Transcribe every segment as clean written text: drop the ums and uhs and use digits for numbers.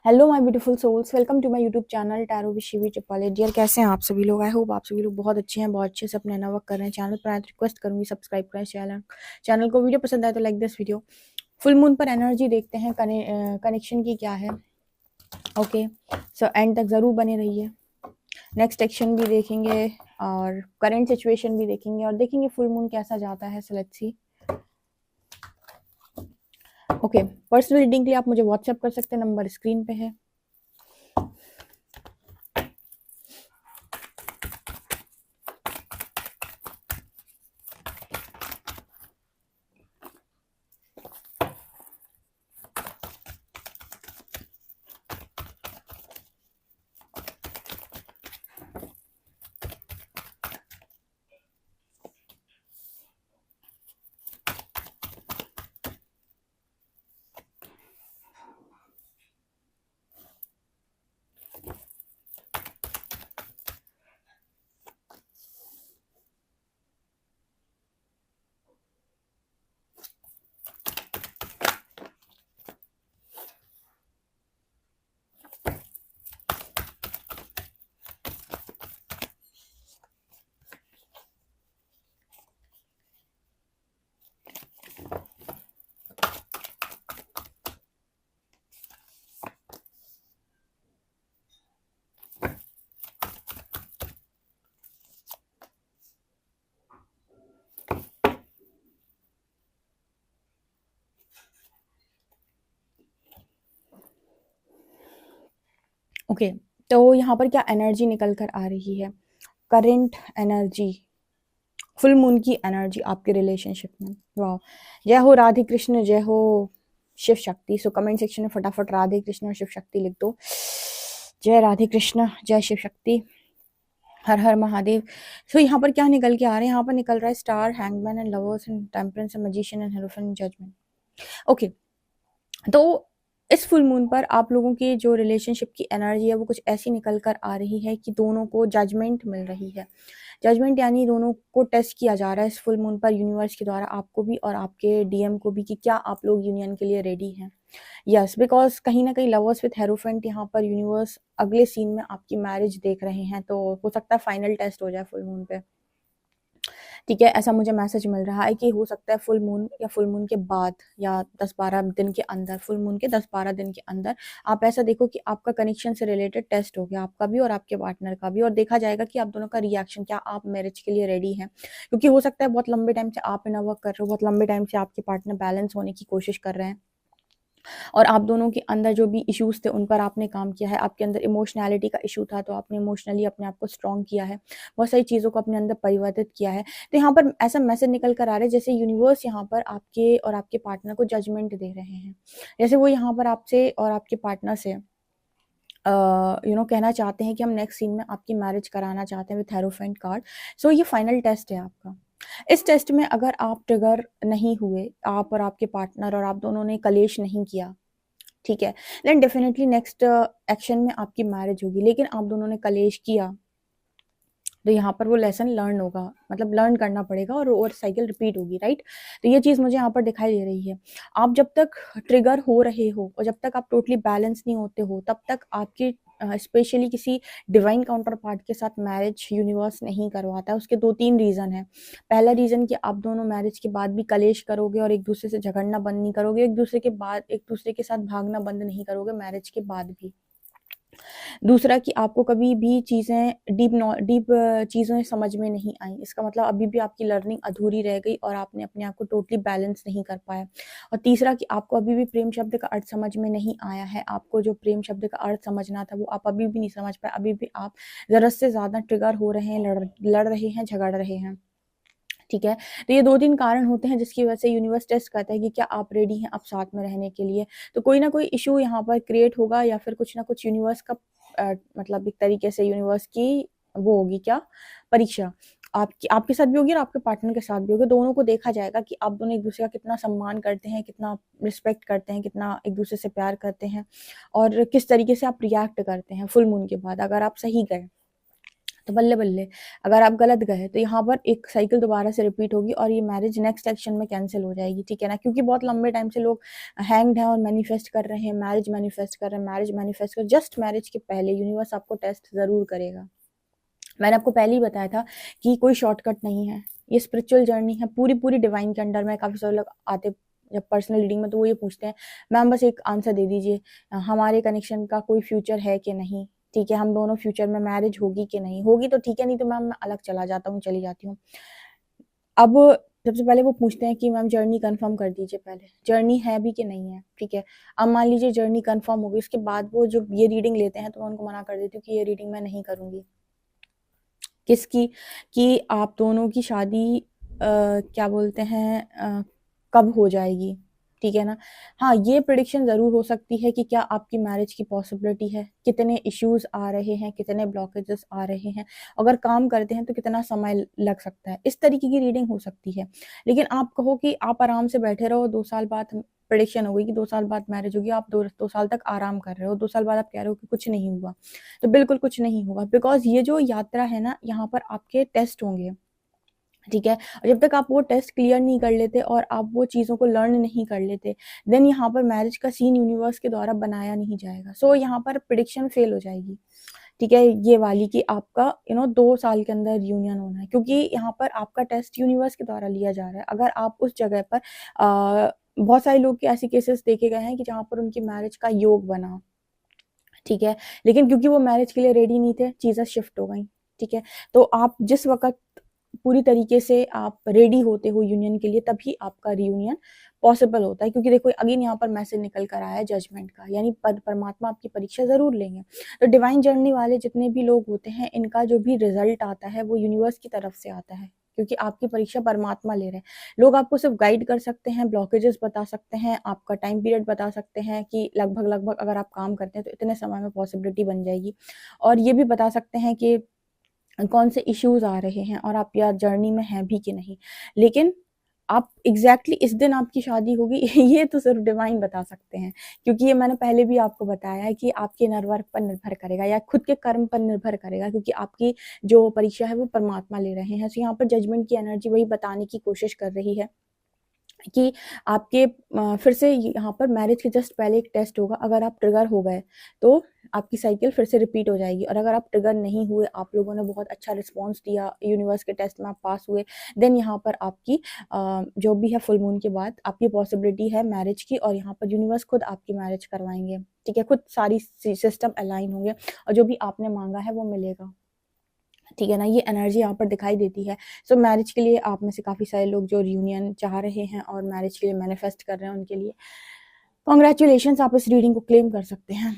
Hello my beautiful souls, welcome to my YouTube channel tarot with Shivi Chippale. Dear, कैसे हैं आप सभी लोग? आई होप आप सभी लोग बहुत अच्छे हैं, बहुत अच्छे से अपने नया वर्क कर रहे हैं। चैनल पर आए तो रिक्वेस्ट करूंगी सब्सक्राइब करें चैनल को। वीडियो पसंद आए तो like this video. Full moon पर एनर्जी देखते हैं, कनेक्शन की क्या है। ओके, सो एंड तक ज़रूर बने रहिए। नेक्स्ट एक्शन भी देखेंगे और करेंट सिचुएशन भी देखेंगे और देखेंगे फुल मून कैसा जाता है। So let's see. Okay, personal reading के लिए आप मुझे व्हाट्सएप कर सकते हैं, नंबर स्क्रीन पे है। ओके, तो यहाँ पर क्या एनर्जी निकल कर आ रही है? करंट एनर्जी, फुल मून की एनर्जी आपके रिलेशनशिप में। वाह, जय हो राधे कृष्ण, जय हो Shiv Shakti. So comment section में फटाफट राधे कृष्ण और शिव शक्ति लिख दो। जय राधे कृष्ण, जय शिव शक्ति, हर हर महादेव। सो यहाँ पर क्या निकल के आ रहे हैं? यहाँ पर निकल रहा है star, hangman and lovers and temperance and magician and hierophant judgement. Okay, तो इस फुल मून पर आप लोगों की जो रिलेशनशिप की एनर्जी है वो कुछ ऐसी निकल कर आ रही है कि दोनों को जजमेंट मिल रही है। जजमेंट यानी दोनों को टेस्ट किया जा रहा है इस फुल मून पर यूनिवर्स के द्वारा, आपको भी और आपके डीएम को भी, कि क्या आप लोग यूनियन के लिए रेडी हैं। यस, बिकॉज कहीं ना कहीं लवर्स विथ हेरोफेंट, यहाँ पर यूनिवर्स अगले सीन में आपकी मैरिज देख रहे हैं, तो हो सकता है फाइनल टेस्ट हो जाए फुल मून पे। ठीक है, ऐसा मुझे मैसेज मिल रहा है कि हो सकता है फुल मून या फुल मून के बाद या 10-12 दिन के अंदर, फुल मून के 10-12 दिन के अंदर आप ऐसा देखो कि आपका कनेक्शन से रिलेटेड टेस्ट हो गया, आपका भी और आपके पार्टनर का भी, और देखा जाएगा कि आप दोनों का रिएक्शन, क्या आप मैरिज के लिए रेडी हैं। क्योंकि हो सकता है बहुत लंबे टाइम से आप इन वर्क कर रहे हो, बहुत लंबे टाइम से आपके पार्टनर बैलेंस होने की कोशिश कर रहे हैं और आप दोनों के अंदर जो भी इश्यूज थे उन पर आपने काम किया है। आपके अंदर इमोशनैलिटी का इशू था, तो आपने इमोशनली अपने आप को स्ट्रॉन्ग किया है, बहुत सारी चीज़ों को अपने अंदर परिवर्तित किया है। तो यहाँ पर ऐसा मैसेज निकल कर आ रहा है जैसे यूनिवर्स यहाँ पर आपके और आपके पार्टनर को जजमेंट दे रहे हैं, जैसे वो यहाँ पर आपसे और आपके पार्टनर से कहना चाहते हैं कि हम नेक्स्ट सीन में आपकी मैरिज कराना चाहते हैं विथ हेरोफेंट कार्ड। सो ये फाइनल टेस्ट है आपका। इस टेस्ट में अगर आप ट्रिगर नहीं हुए, आप और आपके पार्टनर, और आप दोनों ने कलेश नहीं किया, ठीक है, देन डेफिनेटली नेक्स्ट एक्शन में आपकी मैरिज होगी। लेकिन आप दोनों ने कलेश किया तो यहाँ पर वो लेसन लर्न होगा, मतलब लर्न करना पड़ेगा और साइकिल रिपीट होगी, राइट। तो ये चीज़ मुझे यहाँ पर दिखाई दे रही है। आप जब तक ट्रिगर हो रहे हो और जब तक आप टोटली बैलेंस नहीं होते हो, तब तक आपकी स्पेशली किसी डिवाइन काउंटर पार्ट के साथ मैरिज यूनिवर्स नहीं करवाता है। उसके 2-3 रीज़न है। पहला रीज़न कि आप दोनों मैरिज के बाद भी कलेश करोगे और एक दूसरे से झगड़ना बंद नहीं करोगे, एक दूसरे के साथ भागना बंद नहीं करोगे मैरिज के बाद भी। दूसरा कि आपको कभी भी चीज़ें डीप चीज़ें समझ में नहीं आई, इसका मतलब अभी भी आपकी लर्निंग अधूरी रह गई और आपने अपने आप को टोटली बैलेंस नहीं कर पाया। और तीसरा कि आपको अभी भी प्रेम शब्द का अर्थ समझ में नहीं आया है। आपको जो प्रेम शब्द का अर्थ समझना था वो आप अभी भी नहीं समझ पाए। अभी भी आप ज़रूरत से ज़्यादा ट्रिगर हो रहे हैं, लड़ रहे हैं, झगड़ रहे हैं। ठीक है, तो ये 2-3 कारण होते हैं जिसकी वजह से यूनिवर्स टेस्ट करता है कि क्या आप रेडी हैं अब साथ में रहने के लिए। तो कोई ना कोई इशू यहाँ पर क्रिएट होगा या फिर कुछ ना कुछ यूनिवर्स का मतलब एक तरीके से यूनिवर्स की वो होगी क्या, परीक्षा आपके साथ भी होगी और आपके पार्टनर के साथ भी होगी। दोनों को देखा जाएगा कि आप दोनों एक दूसरे का कितना सम्मान करते हैं, कितना रिस्पेक्ट करते हैं, कितना एक दूसरे से प्यार करते हैं और किस तरीके से आप रिएक्ट करते हैं फुल मून के बाद अगर आप सही गए तो बल्ले बल्ले अगर आप गलत गए तो यहाँ पर एक साइकिल दोबारा से रिपीट होगी और ये मैरिज नेक्स्ट एक्शन में कैंसिल हो जाएगी, ठीक है ना। क्योंकि बहुत लंबे टाइम से लोग हैंग्ड हैं और मैनिफेस्ट कर रहे हैं, मैरिज मैनिफेस्ट कर रहे हैं, मैरिज मैनिफेस्ट कर, जस्ट मैरिज के पहले यूनिवर्स आपको टेस्ट ज़रूर करेगा। मैंने आपको पहले ही बताया था कि कोई शॉर्टकट नहीं है, ये स्पिरिचुअल जर्नी है पूरी पूरी डिवाइन के अंडर में। काफ़ी सारे लोग आते जब पर्सनल रीडिंग में तो वो ये पूछते हैं मैम बस एक आंसर दे दीजिए, हमारे कनेक्शन का कोई फ्यूचर है कि नहीं, ठीक है, हम दोनों फ्यूचर में मैरिज होगी कि नहीं होगी, तो ठीक है, नहीं तो मैम मैं अलग चला जाता हूँ, चली जाती हूँ। अब सबसे पहले वो पूछते हैं कि मैम जर्नी कंफर्म कर दीजिए, पहले जर्नी है भी कि नहीं है, ठीक है। अब मान लीजिए जर्नी कंफर्म होगी, उसके बाद वो जो ये रीडिंग लेते हैं तो मैं उनको मना कर देती हूँ कि ये रीडिंग मैं नहीं करूँगी। किसकी? कि आप दोनों की शादी क्या बोलते हैं कब हो जाएगी, ठीक है ना। हाँ, ये प्रेडिक्शन ज़रूर हो सकती है कि क्या आपकी मैरिज की पॉसिबिलिटी है, कितने इश्यूज़ आ रहे हैं, कितने ब्लॉकेजेस आ रहे हैं, अगर काम करते हैं तो कितना समय लग सकता है, इस तरीके की रीडिंग हो सकती है। लेकिन आप कहो कि आप आराम से बैठे रहो, 2 साल बाद प्रेडिक्शन हो गई कि 2 साल बाद मैरिज होगी, आप 2 साल तक आराम कर रहे हो, 2 साल बाद आप कह रहे हो कि कुछ नहीं हुआ, तो बिल्कुल कुछ नहीं होगा। बिकॉज़ ये जो यात्रा है ना, यहाँ पर आपके टेस्ट होंगे, ठीक है। और जब तक आप वो टेस्ट क्लियर नहीं कर लेते और आप वो चीज़ों को लर्न नहीं कर लेते, देन यहाँ पर मैरिज का सीन यूनिवर्स के द्वारा बनाया नहीं जाएगा। सो यहाँ पर प्रेडिक्शन फेल हो जाएगी, ठीक है, ये वाली कि आपका 2 साल के अंदर यूनियन होना है, क्योंकि यहाँ पर आपका टेस्ट यूनिवर्स के द्वारा लिया जा रहा है। अगर आप उस जगह पर बहुत सारे लोग के ऐसे केसेस देखे गए हैं कि जहाँ पर उनकी मैरिज का योग बना, ठीक है, लेकिन क्योंकि वो मैरिज के लिए रेडी नहीं थे, चीज़ें शिफ्ट हो गई, ठीक है। तो आप जिस वक़्त पूरी तरीके से आप रेडी होते हो यूनियन के लिए, तभी आपका रियूनियन पॉसिबल होता है। क्योंकि देखो अगेन यहाँ पर मैसेज निकल कर आया है जजमेंट का, यानी परमात्मा आपकी परीक्षा ज़रूर लेंगे। तो डिवाइन जर्नी वाले जितने भी लोग होते हैं, इनका जो भी रिजल्ट आता है वो यूनिवर्स की तरफ से आता है, क्योंकि आपकी परीक्षा परमात्मा ले रहे हैं। लोग आपको सिर्फ गाइड कर सकते हैं, ब्लॉकेजेस बता सकते हैं, आपका टाइम पीरियड बता सकते हैं कि लगभग लगभग अगर आप काम करते हैं तो इतने समय में पॉसिबिलिटी बन जाएगी, और ये भी बता सकते हैं कि कौन से इश्यूज आ रहे हैं और आप या जर्नी में हैं भी कि नहीं। लेकिन आप एग्जैक्टली इस दिन आपकी शादी होगी ये तो सिर्फ डिवाइन बता सकते हैं, क्योंकि ये मैंने पहले भी आपको बताया है कि आपके नर्वर पर निर्भर करेगा या खुद के कर्म पर निर्भर करेगा, क्योंकि आपकी जो परीक्षा है वो परमात्मा ले रहे हैं। तो यहाँ पर जजमेंट की एनर्जी वही बताने की कोशिश कर रही है कि आपके फिर से यहाँ पर मैरिज के जस्ट पहले एक टेस्ट होगा। अगर आप ट्रिगर हो गए तो आपकी साइकिल फिर से रिपीट हो जाएगी, और अगर आप ट्रिगर नहीं हुए, आप लोगों ने बहुत अच्छा रिस्पॉन्स दिया, यूनिवर्स के टेस्ट में आप पास हुए, देन यहाँ पर आपकी जो भी है फुल मून के बाद आपकी पॉसिबिलिटी है मैरिज की, और यहाँ पर यूनिवर्स खुद आपकी मैरिज करवाएंगे, ठीक है, खुद सारी सिस्टम अलाइन होंगे और जो भी आपने मांगा है वो मिलेगा, ठीक है ना। ये एनर्जी यहाँ पर दिखाई देती है। सो मैरिज के लिए आप में से काफ़ी सारे लोग जो रियूनियन चाह रहे हैं और मैरिज के लिए मैनिफेस्ट कर रहे हैं, उनके लिए कॉन्ग्रेचुलेशंस, आप इस रीडिंग को क्लेम कर सकते हैं,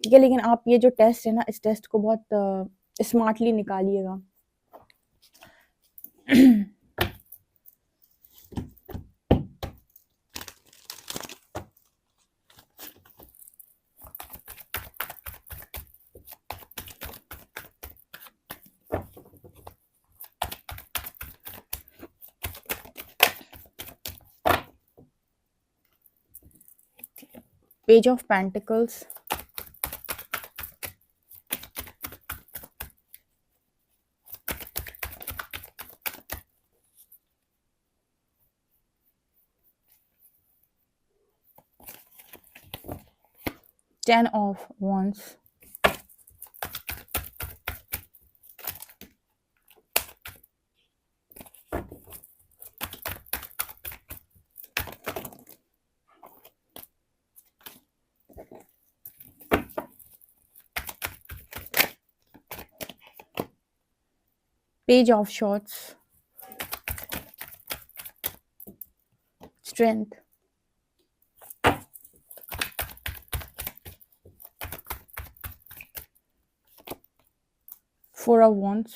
ठीक है। लेकिन आप ये जो टेस्ट है ना, इस टेस्ट को बहुत स्मार्टली निकालिएगा। Page of pentacles, ten of wands, page of swords, strength, 4 of wands,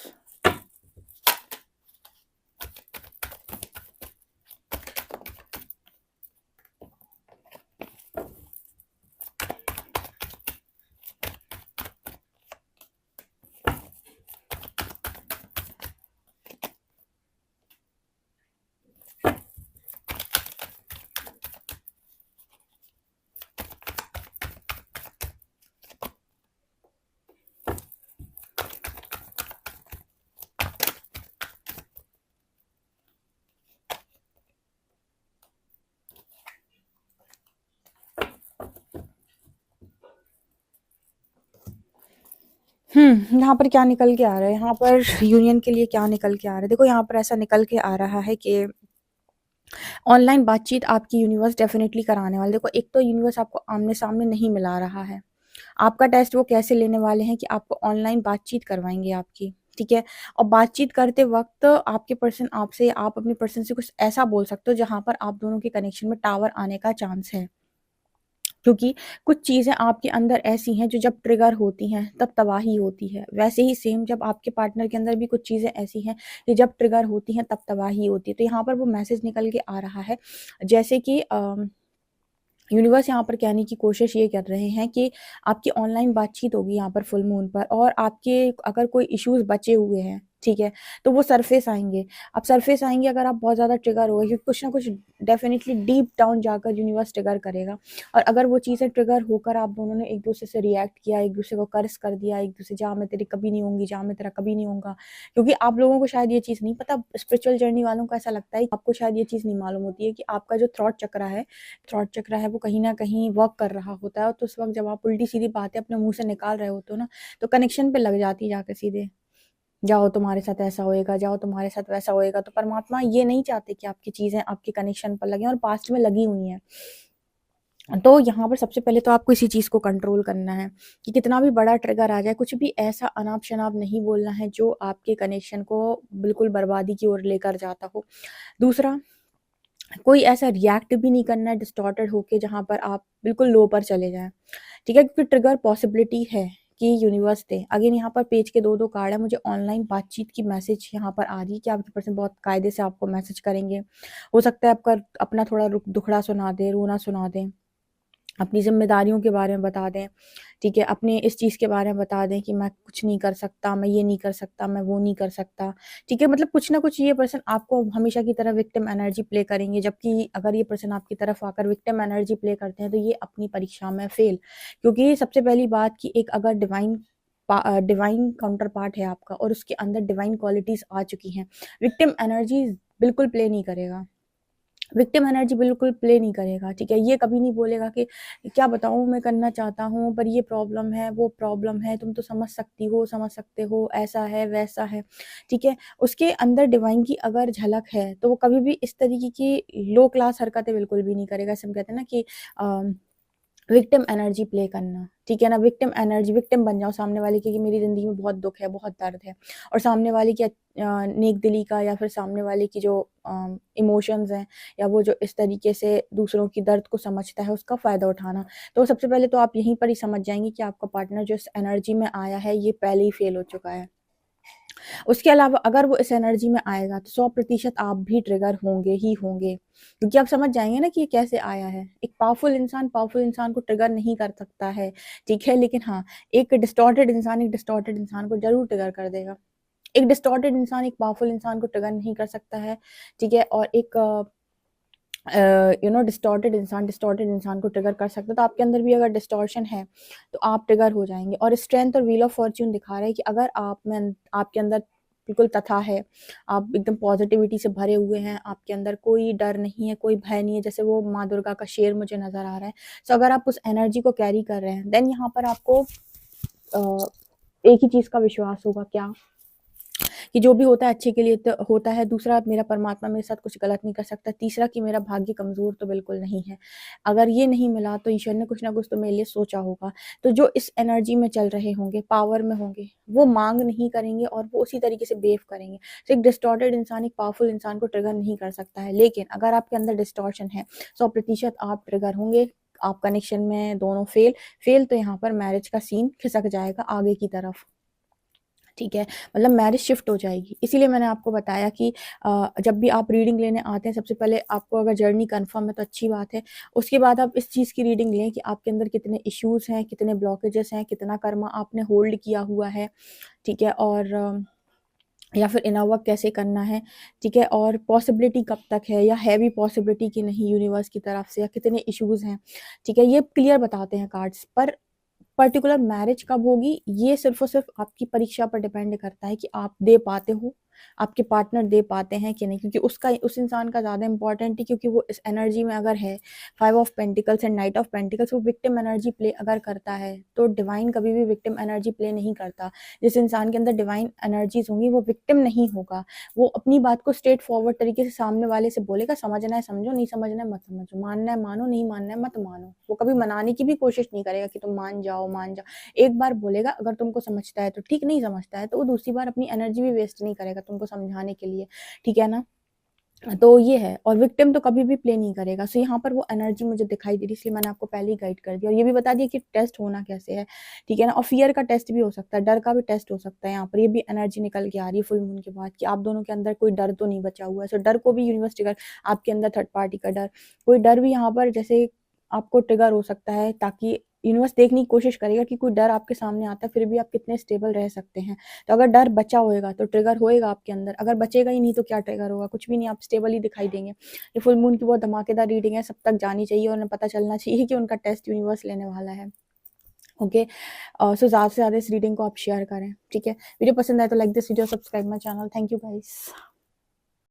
यहाँ पर क्या निकल के आ रहा है, यहाँ पर यूनियन के लिए क्या निकल के आ रहा है? देखो यहाँ पर ऐसा निकल के आ रहा है कि ऑनलाइन बातचीत आपकी यूनिवर्स डेफ़िनेटली कराने वाले। देखो एक तो यूनिवर्स आपको आमने-सामने नहीं मिला रहा है। आपका टेस्ट वो कैसे लेने वाले हैं कि आपको ऑनलाइन बातचीत करवाएँगे आपकी, ठीक है? और बातचीत करते वक़्त आपके पर्सन आपसे, आप अपने पर्सन से कुछ ऐसा बोल सकते हो जहाँ पर आप दोनों के कनेक्शन में टावर आने का चांस है। क्योंकि कुछ चीज़ें आपके अंदर ऐसी हैं जो जब ट्रिगर होती हैं तब तबाही होती है। वैसे ही सेम जब आपके पार्टनर के अंदर भी कुछ चीज़ें ऐसी हैं कि जब ट्रिगर होती हैं तब तबाही होती है। तो यहाँ पर वो मैसेज निकल के आ रहा है जैसे कि यूनिवर्स यहाँ पर कहने की कोशिश ये कर रहे हैं कि आपकी ऑनलाइन बातचीत होगी यहाँ पर फुल मून पर, और आपके अगर कोई इश्यूज़ बचे हुए हैं, ठीक है? तो वो सरफ़ेस आएँगे। अब सरफ़ेस आएँगे अगर आप बहुत ज़्यादा ट्रिगर हो गए, क्योंकि कुछ ना कुछ डेफ़िनिटली डीप डाउन जाकर यूनिवर्स ट्रिगर करेगा। और अगर वो चीज़ें ट्रिगर होकर आप दोनों ने एक-दूसरे से रिएक्ट किया, एक-दूसरे को कर्स कर दिया, एक-दूसरे जा मैं तेरी कभी नहीं होऊँगी, जा मैं तेरा कभी नहीं होऊँगा। क्योंकि आप लोगों को शायद ये चीज़ नहीं पता, स्पिरिचुअल जर्नी वालों को ऐसा लगता है, आपको शायद ये चीज़ नहीं मालूम होती है कि आपका जो थ्रॉट चक्र है वो कहीं न कहीं वर्क कर रहा होता है, और तो उस वक़्त जब आप उल्टी-सीधी बातें अपने मुँह से निकाल रहे होते हो ना, तो कनेक्शन पे लग जाती है जाके सीधे। जाओ तुम्हारे साथ ऐसा होएगा, जाओ तुम्हारे साथ वैसा होएगा। तो परमात्मा ये नहीं चाहते कि आपकी चीज़ें आपके कनेक्शन पर लगें, और पास्ट में लगी हुई हैं। तो यहाँ पर सबसे पहले तो आपको इसी चीज़ को कंट्रोल करना है कि कितना भी बड़ा ट्रिगर आ जाए, कुछ भी ऐसा अनाप-शनाप नहीं बोलना है जो आपके कनेक्शन को बिल्कुल बर्बादी की ओर लेकर जाता हो। दूसरा, कोई ऐसा रिएक्ट भी नहीं करना है डिस्टॉर्टेड होके जहाँ पर आप बिल्कुल लो पर चले जाएँ, ठीक है? क्योंकि ट्रिगर पॉसिबिलिटी है कि यूनिवर्स दे। अगेन यहाँ पर पेज के 2-2 कार्ड है, मुझे ऑनलाइन बातचीत की मैसेज यहाँ पर आ रही है कि आपके पर्सन बहुत कायदे से आपको मैसेज करेंगे। हो सकता है आपका अपना थोड़ा दुखड़ा सुना दें, रोना सुना दें। अपनी ज़िम्मेदारियों के बारे में बता दें, ठीक है? अपने इस चीज़ के बारे में बता दें कि मैं कुछ नहीं कर सकता, मैं ये नहीं कर सकता, मैं वो नहीं कर सकता, ठीक है? मतलब कुछ ना कुछ ये पर्सन आपको हमेशा की तरह विक्टिम एनर्जी प्ले करेंगे, जबकि अगर ये पर्सन आपकी तरफ आकर विक्टिम एनर्जी प्ले करते हैं, तो ये अपनी परीक्षा में फ़ेल। क्योंकि सबसे पहली बात कि एक अगर डिवाइन काउंटर पार्ट है आपका और उसके अंदर डिवाइन क्वालिटीज़ आ चुकी हैं, विक्टिम एनर्जी बिल्कुल प्ले नहीं करेगा। विक्टिम एनर्जी बिल्कुल प्ले नहीं करेगा, ठीक है? ये कभी नहीं बोलेगा कि क्या बताऊँ, मैं करना चाहता हूँ पर ये प्रॉब्लम है, वो प्रॉब्लम है, तुम तो समझ सकती हो, समझ सकते हो, ऐसा है, वैसा है, ठीक है? उसके अंदर डिवाइन की अगर झलक है, तो वो कभी भी इस तरीके की लो क्लास हरकतें बिल्कुल भी नहीं करेगा। जैसे हम कहते हैं ना कि विक्टिम एनर्जी प्ले करना, ठीक है ना? विक्टिम बन जाओ सामने वाले की कि मेरी ज़िंदगी में बहुत दुःख है, बहुत दर्द है, और सामने वाले की नेक-दिली का या फिर सामने वाले की जो इमोशंस हैं, या वो जो इस तरीके से दूसरों की दर्द को समझता है, उसका फ़ायदा उठाना। तो सबसे पहले तो आप यहीं पर ही समझ जाएँगे कि आपका पार्टनर जो इस एनर्जी में आया है, ये पहले ही फ़ेल हो चुका है। उसके अलावा अगर वो इस एनर्जी में आएगा तो 100% आप भी ट्रिगर होंगे ही होंगे, क्योंकि आप समझ जाएँगे ना कि ये कैसे आया है। एक पावरफुल इंसान को ट्रिगर नहीं कर सकता है, ठीक है? लेकिन हाँ, एक डिस्टॉर्टेड इंसान को ज़रूर ट्रिगर कर देगा। एक डिस्टॉर्टेड इंसान एक पावरफुल इंसान को ट्रिगर नहीं कर सकता है, ठीक है? और एक डिस्टॉर्टेड इंसान को ट्रिगर कर सकता है। तो आपके अंदर भी अगर डिस्टॉर्शन है, तो आप ट्रिगर हो जाएँगे। और स्ट्रेंथ और व्हील ऑफ फॉर्च्यून दिखा रहा है कि अगर आपके अंदर बिल्कुल तथा है, आप एकदम पॉज़िटिविटी से भरे हुए हैं, आपके अंदर कोई डर नहीं है, कोई भय नहीं है, जैसे वो माँ दुर्गा का शेर मुझे नज़र आ रहा है। सो अगर आप उस एनर्जी को कैरी कर रहे हैं, देन यहाँ पर आपको एक ही चीज़ का विश्वास होगा, क्या? कि जो भी होता है अच्छे के लिए तो होता है। दूसरा, मेरा परमात्मा मेरे साथ कुछ गलत नहीं कर सकता। तीसरा, कि मेरा भाग्य कमज़ोर तो बिल्कुल नहीं है। अगर ये नहीं मिला तो ईश्वर ने कुछ ना कुछ तो मेरे लिए सोचा होगा। तो जो इस एनर्जी में चल रहे होंगे, पावर में होंगे, वो माँग नहीं करेंगे और वो उसी तरीके से बिहेव करेंगे। तो एक डिस्टॉर्टेड इंसान एक पावरफुल इंसान को ट्रिगर नहीं कर सकता है। लेकिन अगर आपके अंदर डिस्टॉर्शन है, 100% आप ट्रिगर होंगे। आप कनेक्शन में दोनों फेल तो यहाँ पर मैरिज का सीन खिसक जाएगा आगे की तरफ। ठीक है? मतलब मैरिज शिफ्ट हो जाएगी। इसीलिए मैंने आपको बताया कि जब भी आप रीडिंग लेने आते हैं, सबसे पहले आपको अगर जर्नी कन्फर्म है तो अच्छी बात है। उसके बाद आप इस चीज़ की रीडिंग लें कि आपके अंदर कितने इश्यूज़ हैं, कितने ब्लॉकेजेस हैं, कितना कर्मा आपने होल्ड किया हुआ है, ठीक है? और या फिर इनर वर्क कैसे करना है, ठीक है? और पॉसिबिलिटी कब तक है, या है भी पॉसिबिलिटी कि नहीं यूनिवर्स की तरफ से, या कितने इश्यूज़ हैं, ठीक है? ये क्लियर बताते हैं कार्ड्स। पर पर्टिकुलर मैरिज कब होगी, ये सिर्फ़ और सिर्फ़ आपकी परीक्षा पर डिपेंड करता है कि आप दे पाते हो आपके पार्टनर दे पाते हैं कि नहीं, क्योंकि उस इंसान का ज़्यादा इंपॉर्टेंट है, क्योंकि वो इस एनर्जी में अगर है 5 of pentacles and night of pentacles, वो विक्टिम एनर्जी प्ले अगर करता है तो डिवाइन कभी भी विक्टिम एनर्जी प्ले नहीं करता। जिस इंसान के अंदर डिवाइन एनर्जीज होंगी वो विक्टिम नहीं होगा, वो अपनी बात को स्ट्रेट फॉरवर्ड तरीके से सामने वाले से बोलेगा, समझना है समझो, नहीं समझना है मत समझो, मानना है मानो, नहीं मानना है मत मानो। वो कभी मनाने की भी कोशिश नहीं करेगा कि तुम मान जाओ मान जाओ। एक बार बोलेगा, अगर तुमको समझता है तो ठीक, नहीं समझता है तो वो दूसरी बार अपनी एनर्जी भी वेस्ट नहीं करेगा तुमको समझाने के लिए, ठीक है ना। तो ये है, और विक्टिम तो कभी भी प्ले नहीं करेगा। सो यहाँ पर वो एनर्जी मुझे दिखाई दे रही, इसलिए मैंने आपको पहले ही गाइड कर दिया और ये भी बता दिया कि टेस्ट होना कैसे है, ठीक है ना। और फियर का टेस्ट भी हो सकता है, डर का भी टेस्ट हो सकता है। यहाँ पर ये भी एनर्जी निकल के आ रही है फुल मून के बाद कि आप दोनों के अंदर कोई डर तो नहीं बचा हुआ है। सो डर को भी यूनिवर्स ट्रिगर, आपके अंदर थर्ड पार्टी का डर, कोई डर भी यहाँ पर जैसे आपको ट्रिगर हो सकता है, ताकि यूनिवर्स देखने की कोशिश करेगा कि कोई डर आपके सामने आता है फिर भी आप कितने स्टेबल रह सकते हैं। तो अगर डर बचा होएगा तो ट्रिगर होएगा आपके अंदर, अगर बचेगा ही नहीं तो क्या ट्रिगर होगा, कुछ भी नहीं, आप स्टेबल ही दिखाई देंगे। ये फुल मून की बहुत धमाकेदार रीडिंग है, सब तक जानी चाहिए और उन्हें पता चलना चाहिए कि उनका टेस्ट यूनिवर्स लेने वाला है। ओके, सो ज़्यादा से ज़्यादा इस रीडिंग को आप शेयर करें, ठीक है। वीडियो पसंद आए तो like this video, subscribe my channel. Thank you guys.